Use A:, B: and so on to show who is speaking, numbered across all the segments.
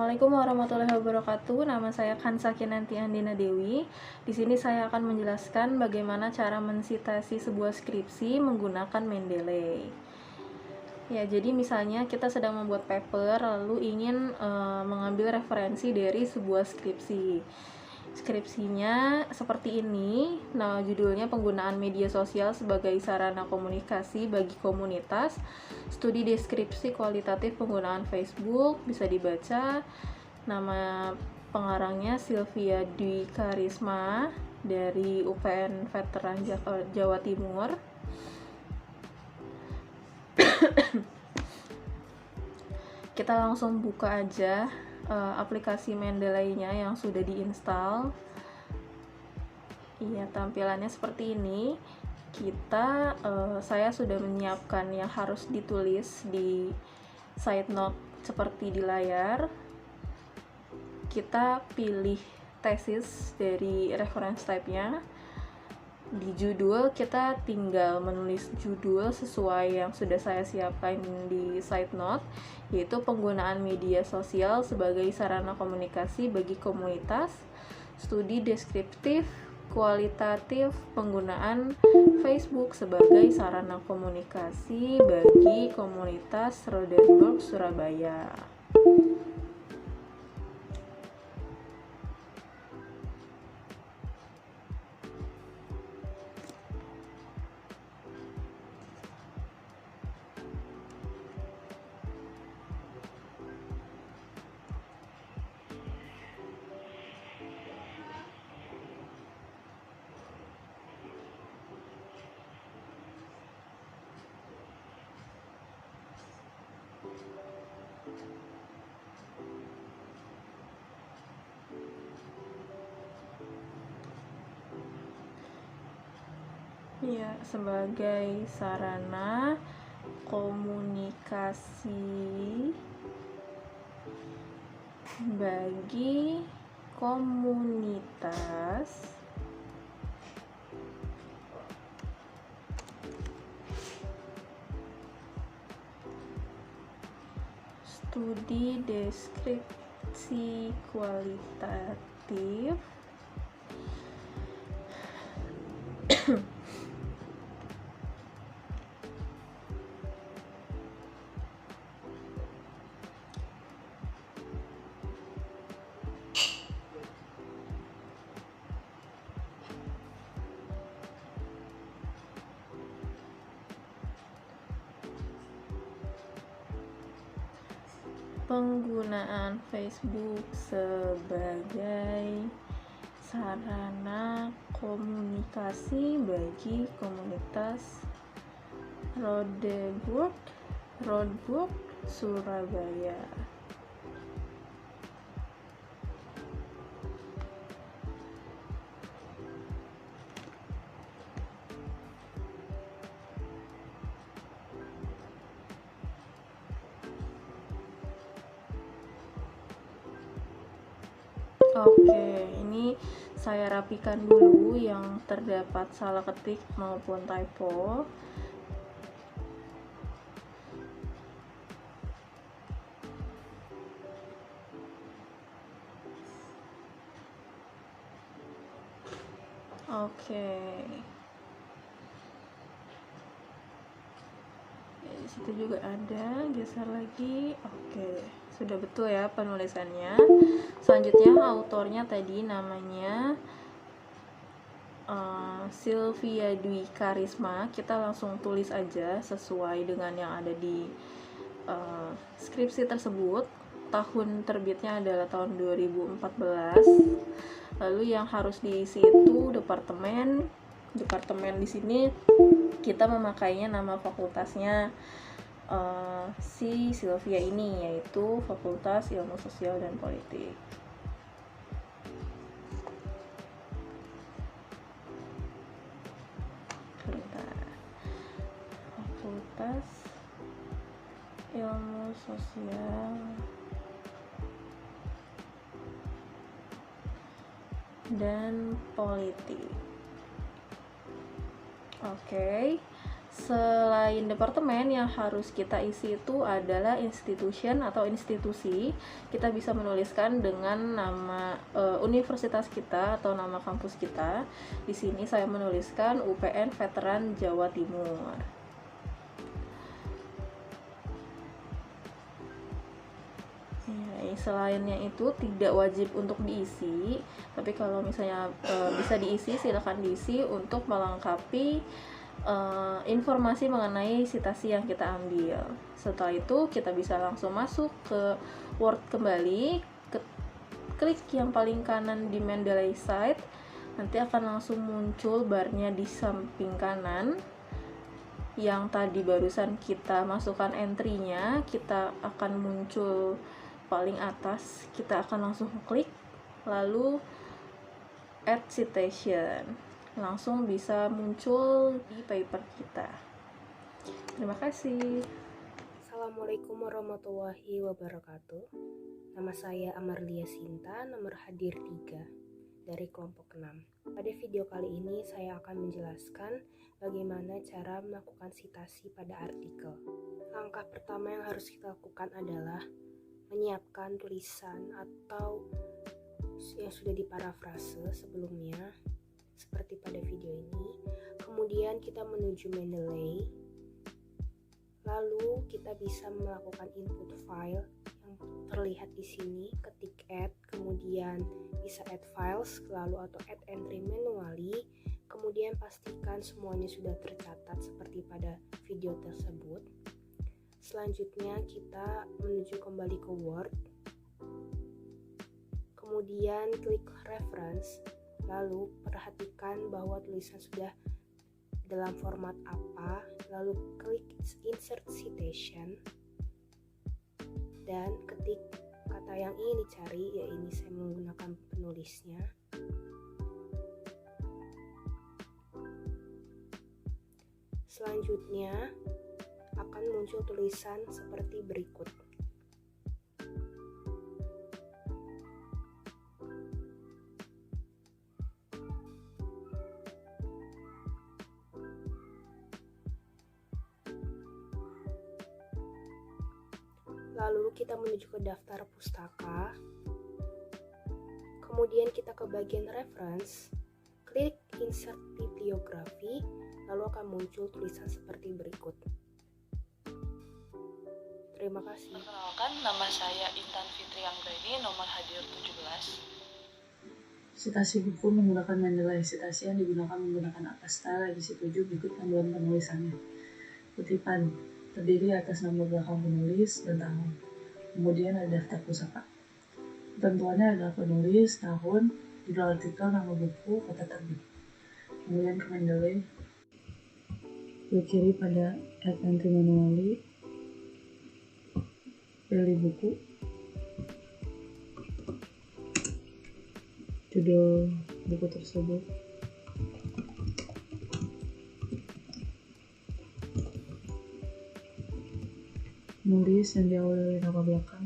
A: Assalamualaikum warahmatullahi wabarakatuh. Nama saya Kansa Kinanti Andina Dewi. Di sini saya akan menjelaskan bagaimana cara mensitasi sebuah skripsi menggunakan Mendeley. Ya, jadi misalnya kita sedang membuat paper lalu ingin mengambil referensi dari sebuah skripsi. Skripsinya seperti ini. Nah, judulnya penggunaan media sosial sebagai sarana komunikasi bagi komunitas. Studi deskripsi kualitatif penggunaan Facebook, bisa dibaca. Nama pengarangnya Sylvia Dwi Karisma dari UPN Veteran Jawa Timur. Kita langsung buka aja aplikasi Mendeley-nya yang sudah diinstal. Iya, tampilannya seperti ini. Saya sudah menyiapkan yang harus ditulis di side note seperti di layar. Kita pilih tesis dari reference type-nya. Di judul kita tinggal menulis judul sesuai yang sudah saya siapkan di side note, yaitu penggunaan media sosial sebagai sarana komunikasi bagi komunitas, studi deskriptif kualitatif penggunaan Facebook sebagai sarana komunikasi bagi komunitas Rodenburg Surabaya. Ya, sebagai sarana komunikasi bagi komunitas studi deskripsi kualitatif penggunaan Facebook sebagai sarana komunikasi bagi komunitas Rodenburg Surabaya. Oke, ini saya rapikan dulu yang terdapat salah ketik maupun typo. Oke. Ya, di situ juga ada, geser lagi. Oke, sudah betul ya penulisannya. Selanjutnya autornya tadi namanya Sylvia Dwi Karisma. Kita langsung tulis aja sesuai dengan yang ada di skripsi tersebut. Tahun terbitnya adalah tahun 2014. Lalu yang harus diisi itu departemen di sini kita memakainya nama fakultasnya si Sylvia ini, yaitu Fakultas Ilmu Sosial dan Politik. Fakultas Ilmu Sosial dan Politik. Oke. Selain departemen, yang harus kita isi itu adalah institution atau institusi. Kita bisa menuliskan dengan nama universitas kita atau nama kampus kita. Di sini saya menuliskan UPN Veteran Jawa Timur. Selainnya itu tidak wajib untuk diisi, tapi kalau misalnya bisa diisi, silakan diisi untuk melengkapi informasi mengenai citasi yang kita ambil. Setelah itu kita bisa langsung masuk ke Word kembali, klik yang paling kanan di Mendeley site, nanti akan langsung muncul barnya di samping kanan yang tadi barusan kita masukkan entry-nya. Kita akan muncul paling atas, kita akan langsung klik, lalu add citation, langsung bisa muncul di paper kita. Terima kasih.
B: Assalamualaikum warahmatullahi wabarakatuh. Nama saya Amarlia Sinta, nomor hadir 3 dari kelompok 6. Pada video kali ini saya akan menjelaskan bagaimana cara melakukan citasi pada artikel. Langkah pertama yang harus kita lakukan adalah menyiapkan tulisan atau yang sudah diparafrase sebelumnya seperti pada video ini. Kemudian kita menuju Mendeley. Lalu kita bisa melakukan input file yang terlihat di sini, ketik add, kemudian bisa add files, lalu atau add entry manually. Kemudian pastikan semuanya sudah tercatat seperti pada video tersebut. Selanjutnya kita menuju kembali ke Word, kemudian klik reference, lalu perhatikan bahwa tulisan sudah dalam format apa, lalu klik insert citation dan ketik kata yang ingin dicari, ya ini saya menggunakan penulisnya. Selanjutnya akan muncul tulisan seperti berikut. Lalu kita menuju ke daftar pustaka. Kemudian kita ke bagian reference, klik insert bibliografi, lalu akan muncul tulisan seperti berikut. Terima kasih.
C: Perkenalkan, nama saya Intan Fitri Anggraini, nomor hadir 17.
D: Citasi buku menggunakan Mendeley. Citasi yang digunakan menggunakan atas style edisi 7 berikut panduan penulisannya. Kutipan terdiri atas nama belakang penulis dan tahun. Kemudian ada daftar pusaka. Ketentuannya adalah penulis, tahun, judul artikel, nama buku, kata terbit. Kemudian ke Mendeley. Klik kiri pada add entry manually. Pilih buku. Judul buku tersebut. Nulis yang diawali dari nama belakang.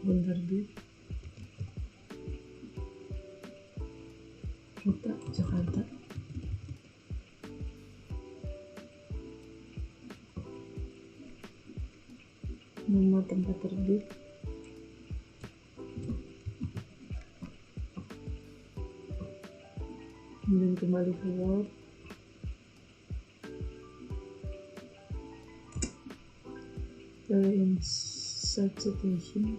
D: Tahun terbit. Kota Jakarta. Nomor tempat terbit. Kemudian kembali ke Word. Pilih insert citation.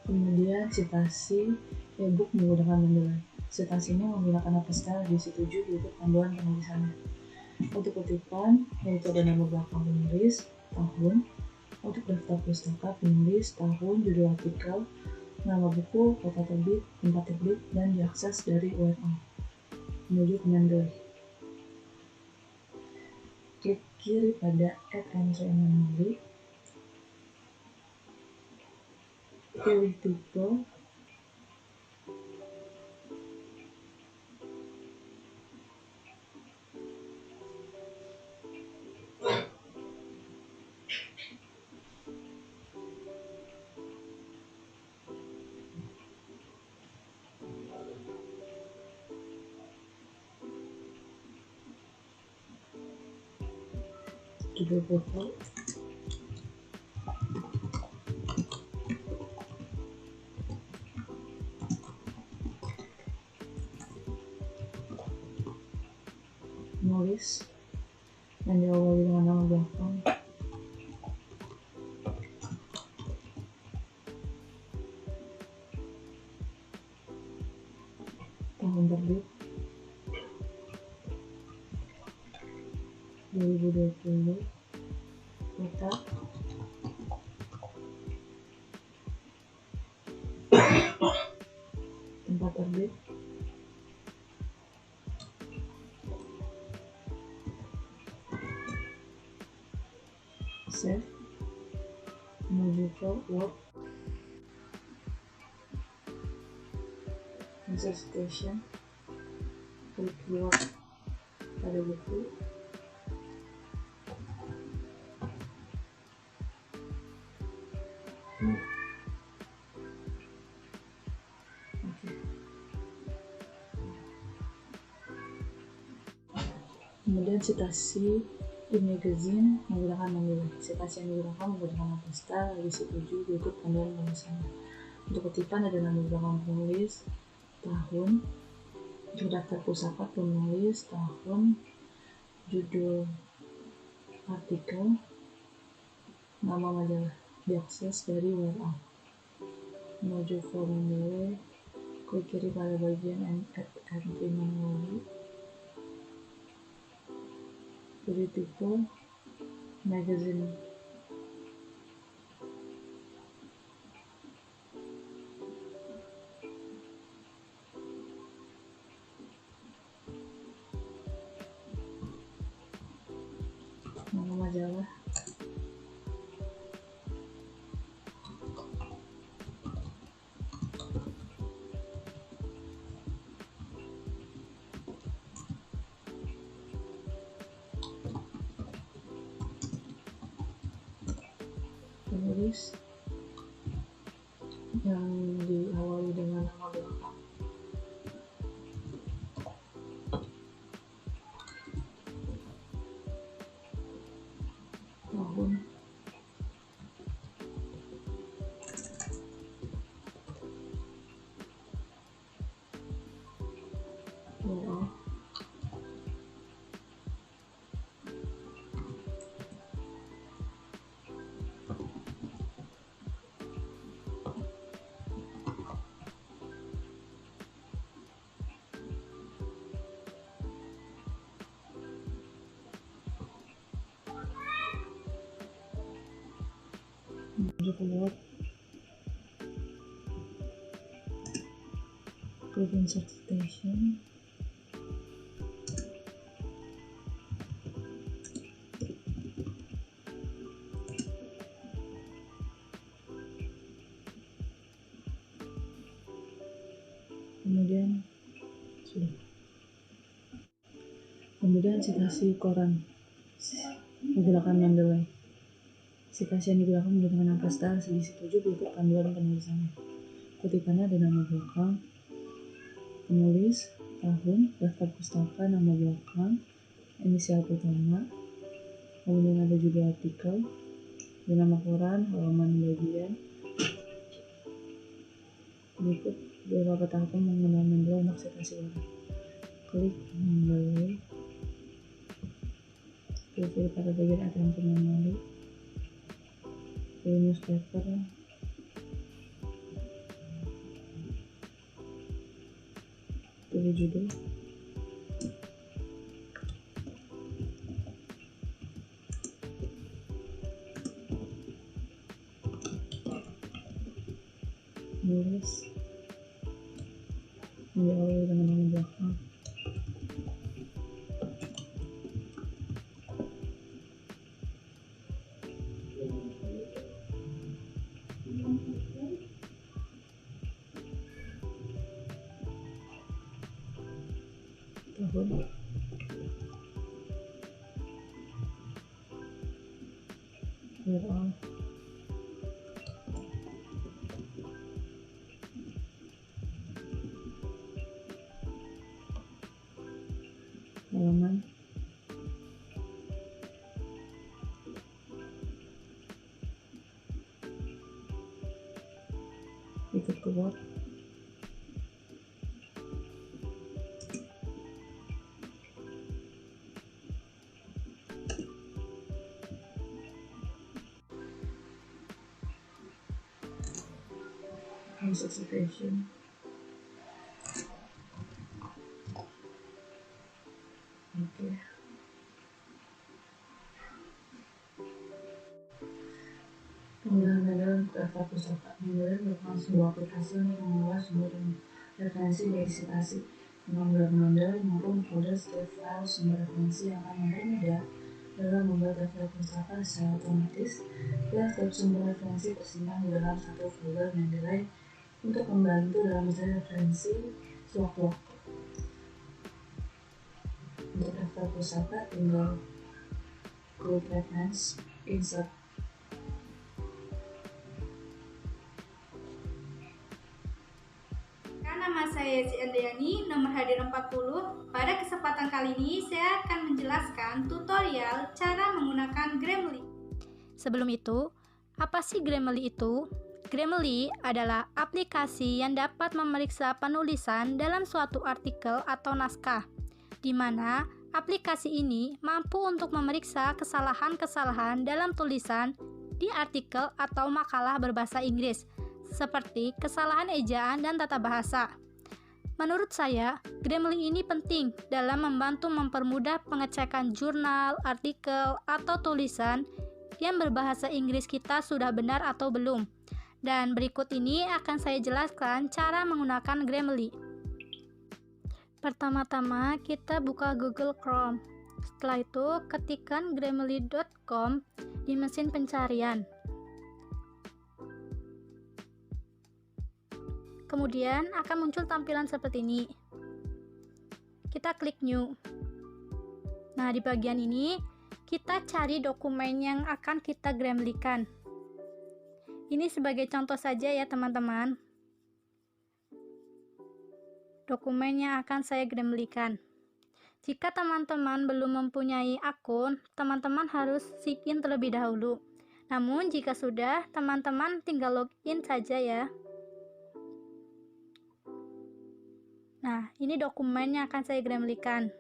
D: Kemudian citasi e-book menggunakan Mendeley. Citasinya menggunakan apa style edisi 7 berikut panduan penulisannya. Untuk kutipan, yaitu ada nama belakang penulis, tahun. Untuk daftar pustaka, penulis, tahun, judul artikel, nama buku, kota terbit, tempat terbit, dan diakses dari URL. Menuju ke Mendeley. Klik kiri pada add entry manually. Pilih tipe. judul foto, nulis dan diawali dengan nama belakang, tahun terbit 2020, kota, tempat terbit, save, menuju ke Word, insert citation, klik keluar pada buku, Oke. Kemudian citasi di magazine menggunakan memilih. Citasi yang digunakan menggunakan pasta, edisi 7, berikut panduan penulisannya. Untuk kutipan ada nama belakang penulis, tahun, untuk daftar pusaka penulis, tahun, judul artikel, nama majalah, diakses dari URL. Menuju formulir, klik kiri pada bagian entry manually, pilih tipe magazine, nama majalah, penulis yang diawali dengan nama belakang, tahun, URL, menuju keluar, klik insert citation, kemudian citasi koran menggunakan Mendeley. Citasi yang digunakan menggunakan pasta edisi 7, berikut panduan penulisannya. Kutipannya ada nama belakang penulis, tahun, daftar pustaka, nama belakang, inisial pertama, kemudian ada judul artikel, ada nama koran, halaman bagian. Berikut beberapa tahapan mengenal Mendeley untuk citasi koran. Klik Mendeley, pilih pada bagian attention manually, pilih newspaper, pilih judul, nulis, diawali dengan nama belakang, tahun, URL, halaman, sedikit kuat. Concentration. Oke. Penggunaan Mendeley untuk daftar pusaka. Mendeley merupakan sebuah aplikasi untuk mengolah sumber referensi dari citasi. Dengan menggunakan Mendeley mampu mengkode setiap file sumber referensi yang akan mempermudah dalam membuat daftar pusaka secara otomatis, dan setiap sumber referensi tersimpan di dalam satu folder Mendeley untuk membantu dalam mencari referensi sewaktu-waktu. Untuk daftar pusaka, tinggal klik reference, insert.
E: Nama saya Ciandriani, nomor hadir 40. Pada kesempatan kali ini, saya akan menjelaskan tutorial cara menggunakan Grammarly. Sebelum itu, apa sih Grammarly itu? Grammarly adalah aplikasi yang dapat memeriksa penulisan dalam suatu artikel atau naskah, di mana aplikasi ini mampu untuk memeriksa kesalahan-kesalahan dalam tulisan di artikel atau makalah berbahasa Inggris, seperti kesalahan ejaan dan tata bahasa. Menurut saya, Grammarly ini penting dalam membantu mempermudah pengecekan jurnal, artikel, atau tulisan yang berbahasa Inggris kita sudah benar atau belum. Dan berikut ini akan saya jelaskan cara menggunakan Grammarly. Pertama-tama kita buka Google Chrome. Setelah itu ketikkan grammarly.com di mesin pencarian. Kemudian akan muncul tampilan seperti ini. Kita klik New. Nah, di bagian ini kita cari dokumen yang akan kita Grammarly-kan. Ini sebagai contoh saja ya teman-teman. Dokumen yang akan saya Grammarly-kan. Jika teman-teman belum mempunyai akun, teman-teman harus sign in terlebih dahulu. Namun jika sudah, teman-teman tinggal login saja ya. Nah, ini dokumen yang akan saya Grammarly-kan.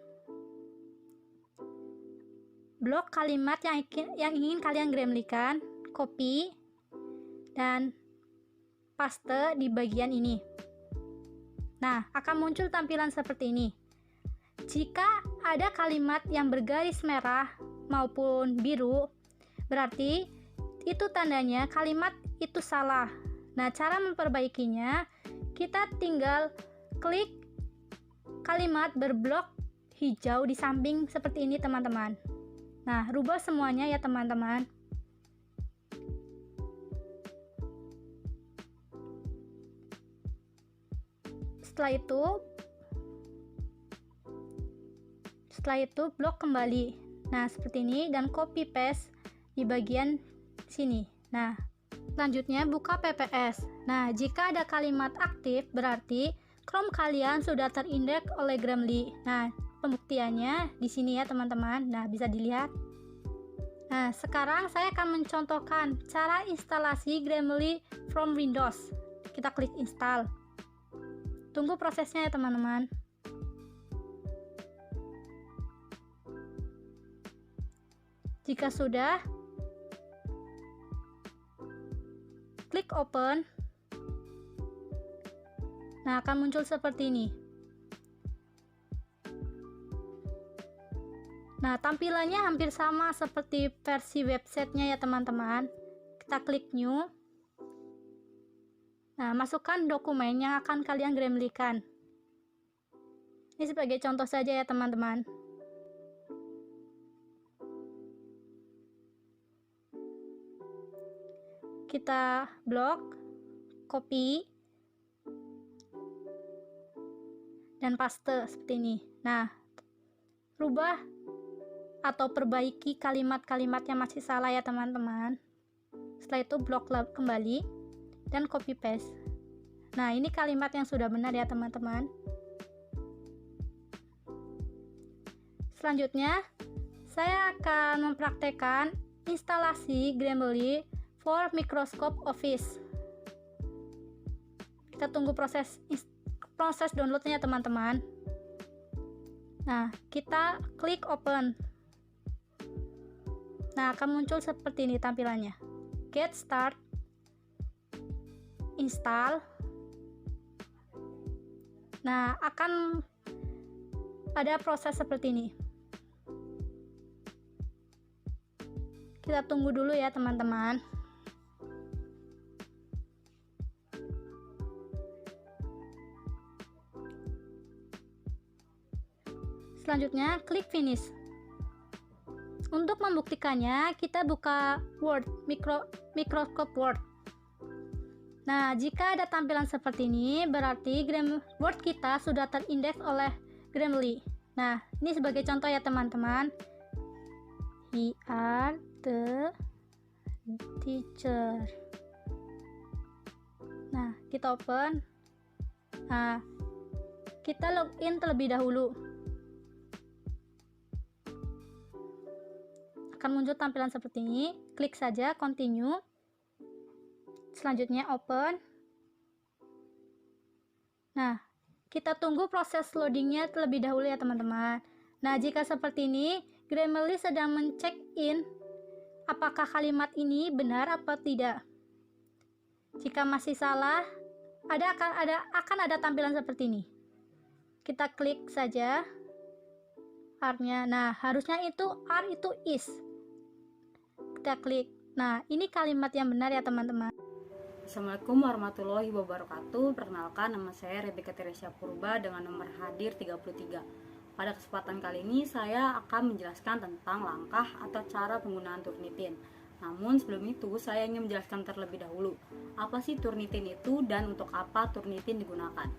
E: Blok kalimat yang ingin kalian Grammarly-kan, copy dan paste di bagian ini. Nah, akan muncul tampilan seperti ini. Jika ada kalimat yang bergaris merah maupun biru, berarti itu tandanya kalimat itu salah. Nah, cara memperbaikinya, kita tinggal klik kalimat berblok hijau di samping seperti ini teman-teman. Nah, rubah semuanya ya teman-teman. Setelah itu blok kembali. Nah, seperti ini dan copy paste di bagian sini. Nah, selanjutnya buka PPS. Nah, jika ada kalimat aktif berarti Chrome kalian sudah terindeks oleh Grammarly. Nah, pembuktiannya di sini ya teman-teman. Nah, bisa dilihat. Nah, sekarang saya akan mencontohkan cara instalasi Grammarly from Windows. Kita klik install. Tunggu prosesnya ya teman-teman. Jika sudah, klik open. Nah, akan muncul seperti ini. Nah, tampilannya hampir sama seperti versi websitenya ya teman-teman. Kita klik new. Nah, masukkan dokumen yang akan kalian Grammarly-kan. Ini sebagai contoh saja ya teman-teman. Kita blok, copy, dan paste seperti ini. Nah, rubah atau perbaiki kalimat-kalimat yang masih salah ya teman-teman. Setelah itu blok kembali dan copy paste. Nah, ini kalimat yang sudah benar ya teman-teman. Selanjutnya, saya akan mempraktekkan instalasi Grammarly for Microsoft Office. kita tunggu proses downloadnya teman-teman. Nah, kita klik open. Nah, akan muncul seperti ini tampilannya. Get start, install. Nah, akan ada proses seperti ini. Kita tunggu dulu ya teman-teman. Selanjutnya, klik finish. Untuk membuktikannya, kita buka Word, Microsoft Word. Nah, jika ada tampilan seperti ini, berarti Word kita sudah terindeks oleh Grammarly. Nah, ini sebagai contoh ya teman-teman. We are the teacher. Nah, kita open. Nah, kita login terlebih dahulu. Akan muncul tampilan seperti ini. Klik saja continue. Selanjutnya open. Nah, kita tunggu proses loadingnya terlebih dahulu ya teman-teman. Nah, jika seperti ini, Grammarly sedang mencek in apakah kalimat ini benar atau tidak. Jika masih salah, akan ada tampilan seperti ini. Kita klik saja R-nya. Nah, harusnya itu R itu is. Kita klik. Nah, ini kalimat yang benar ya teman-teman.
F: Assalamualaikum warahmatullahi wabarakatuh. Perkenalkan, nama saya Rebecca Teresia Purba dengan nomor hadir 33. Pada kesempatan kali ini saya akan menjelaskan tentang langkah atau cara penggunaan Turnitin. Namun sebelum itu saya ingin menjelaskan terlebih dahulu apa sih Turnitin itu dan untuk apa Turnitin digunakan.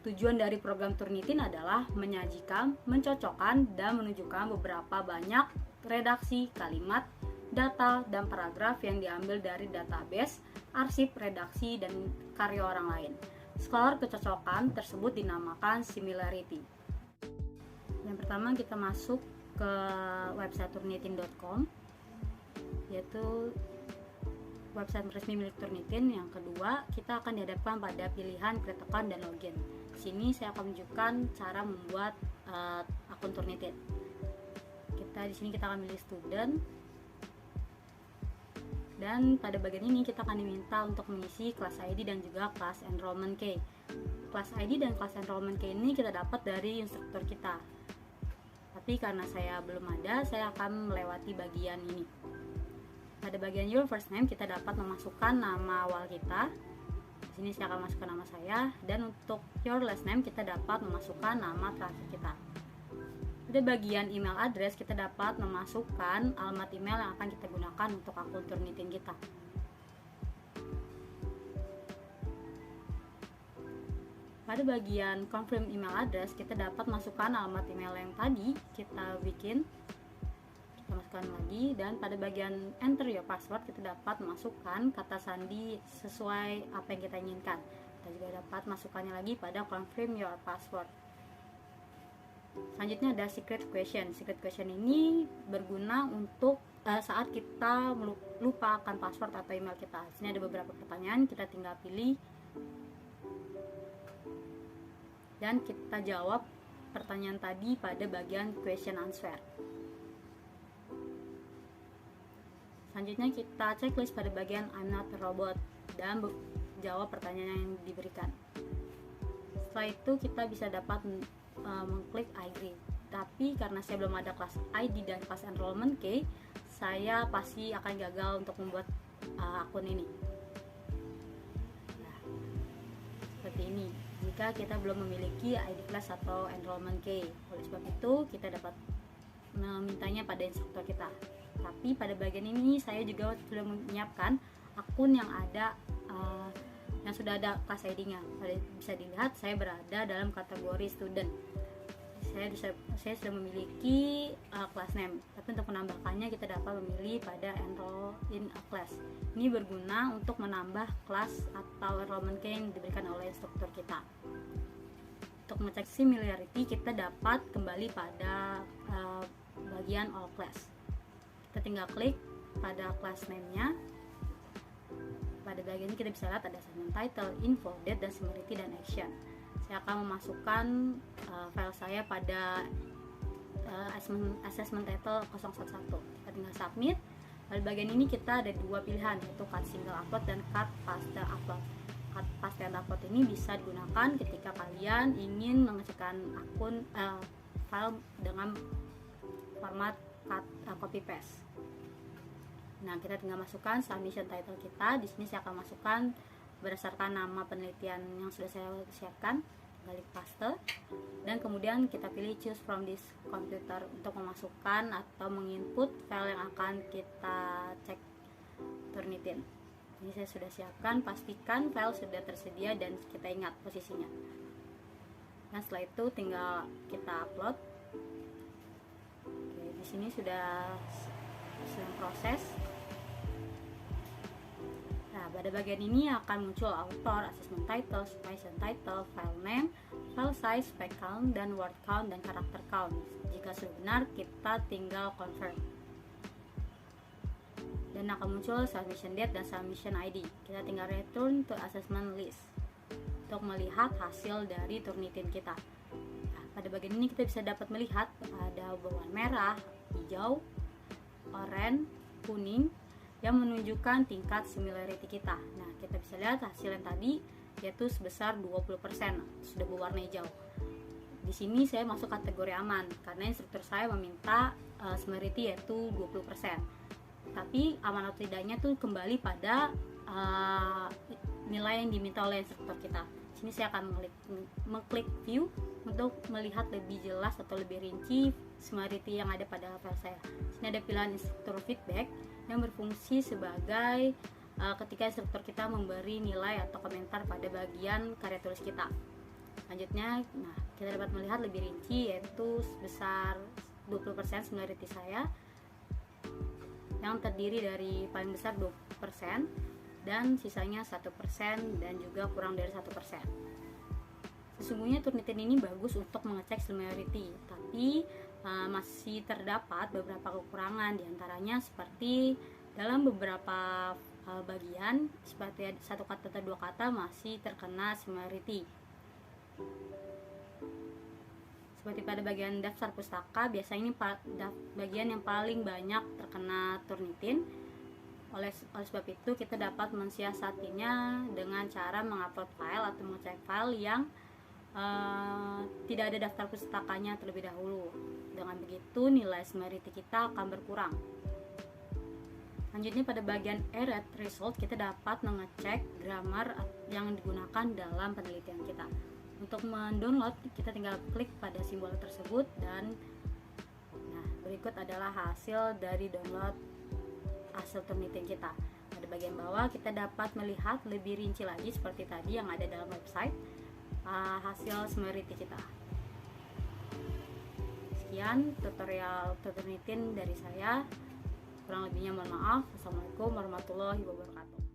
F: Tujuan dari program Turnitin adalah menyajikan, mencocokkan, dan menunjukkan beberapa banyak redaksi, kalimat, data, dan paragraf yang diambil dari database, arsip, redaksi, dan karya orang lain. Skor kecocokan tersebut dinamakan similarity. Yang pertama kita masuk ke website turnitin.com, yaitu website resmi milik Turnitin. Yang kedua, kita akan dihadapkan pada pilihan create account dan login. Di sini saya akan menunjukkan cara membuat akun Turnitin. Di sini kita akan pilih student. Dan pada bagian ini kita akan diminta untuk mengisi kelas ID dan juga kelas enrollment key. Kelas ID dan kelas enrollment key ini kita dapat dari instruktur kita. Tapi karena saya belum ada, saya akan melewati bagian ini. Pada bagian your first name kita dapat memasukkan nama awal kita. Di sini saya akan masukkan nama saya, dan untuk your last name kita dapat memasukkan nama terakhir kita. Pada bagian email address kita dapat memasukkan alamat email yang akan kita gunakan untuk akun Turnitin kita. Pada bagian confirm email address kita dapat masukkan alamat email yang tadi kita bikin. Kita masukkan lagi, dan pada bagian enter your password kita dapat masukkan kata sandi sesuai apa yang kita inginkan. Kita juga dapat masukkannya lagi pada confirm your password. Selanjutnya ada secret question. Secret question ini berguna untuk saat kita lupa akan password atau email kita. Di sini ada beberapa pertanyaan, kita tinggal pilih dan kita jawab pertanyaan tadi pada bagian question answer. Selanjutnya kita checklist pada bagian I'm not a robot dan jawab pertanyaan yang diberikan. Setelah itu kita bisa dapat mengklik I agree. Tapi karena saya belum ada kelas ID dan kelas enrollment key, saya pasti akan gagal untuk membuat akun ini. Nah, seperti ini jika kita belum memiliki ID class atau enrollment key. Oleh sebab itu kita dapat memintanya pada instruktur kita. Tapi pada bagian ini saya juga sudah menyiapkan akun yang ada yang sudah ada kelas ID-nya. Bisa dilihat saya berada dalam kategori student. Saya sudah memiliki class name, tapi untuk menambahkannya kita dapat memilih pada enroll in a class. Ini berguna untuk menambah kelas atau enrollment key yang diberikan oleh instruktur kita. Untuk mengecek similarity kita dapat kembali pada bagian all class. Kita tinggal klik pada class name-nya, pada bagian ini kita bisa lihat ada assignment title, info, date, dan summary dan action. Saya akan memasukkan file saya pada assessment title 011. Kita tinggal submit. Pada bagian ini kita ada dua pilihan, yaitu cut single upload dan cut paste upload. Cut paste and upload ini bisa digunakan ketika kalian ingin mengecekkan akun file dengan format cut copy paste. Nah, kita tinggal masukkan submission title kita. Di sini saya akan masukkan berdasarkan nama penelitian yang sudah saya siapkan. Klik paste dan kemudian kita pilih choose from this computer untuk memasukkan atau menginput file yang akan kita cek Turnitin. Ini saya sudah siapkan, pastikan file sudah tersedia dan kita ingat posisinya. Nah, setelah itu tinggal kita upload. Oke, di sini sudah sedang proses. Nah, pada bagian ini akan muncul author, assessment title, submission title, file name, file size, page count, dan word count, dan karakter count. Jika sudah benar, kita tinggal confirm. Dan akan muncul submission date dan submission ID. Kita tinggal return to assessment list untuk melihat hasil dari Turnitin kita. Nah, pada bagian ini kita bisa dapat melihat ada berwarna merah, hijau, oranye, kuning, yang menunjukkan tingkat similarity kita. Nah, kita bisa lihat hasil yang tadi yaitu sebesar 20%, sudah berwarna hijau. Di sini saya masuk kategori aman karena instruktur saya meminta similarity yaitu 20%. Tapi aman atau tidaknya tuh kembali pada nilai yang diminta oleh instruktur kita. Di sini saya akan mengklik view untuk melihat lebih jelas atau lebih rinci similarity yang ada pada file saya. Di sini ada pilihan instruktur feedback yang berfungsi sebagai ketika instruktur kita memberi nilai atau komentar pada bagian karya tulis kita. Selanjutnya, nah, kita dapat melihat lebih rinci yaitu sebesar 20% similarity saya yang terdiri dari paling besar 20% dan sisanya 1% dan juga kurang dari 1%. Sesungguhnya Turnitin ini bagus untuk mengecek similarity, tapi masih terdapat beberapa kekurangan, diantaranya seperti dalam beberapa bagian seperti satu kata atau dua kata masih terkena similarity. Seperti pada bagian daftar pustaka, biasanya ini bagian yang paling banyak terkena Turnitin. Oleh sebab itu kita dapat mensiasatinya dengan cara mengupload file atau mengecek file yang tidak ada daftar pustakanya terlebih dahulu. Dengan begitu nilai similarity kita akan berkurang. Selanjutnya pada bagian error result kita dapat mengecek grammar yang digunakan dalam penelitian kita. Untuk mendownload kita tinggal klik pada simbol tersebut dan nah, berikut adalah hasil dari download hasil Turnitin kita. Pada bagian bawah kita dapat melihat lebih rinci lagi seperti tadi yang ada dalam website hasil similarity kita. Sekian tutorial Turnitin dari saya. Kurang lebihnya mohon maaf. Assalamualaikum warahmatullahi wabarakatuh.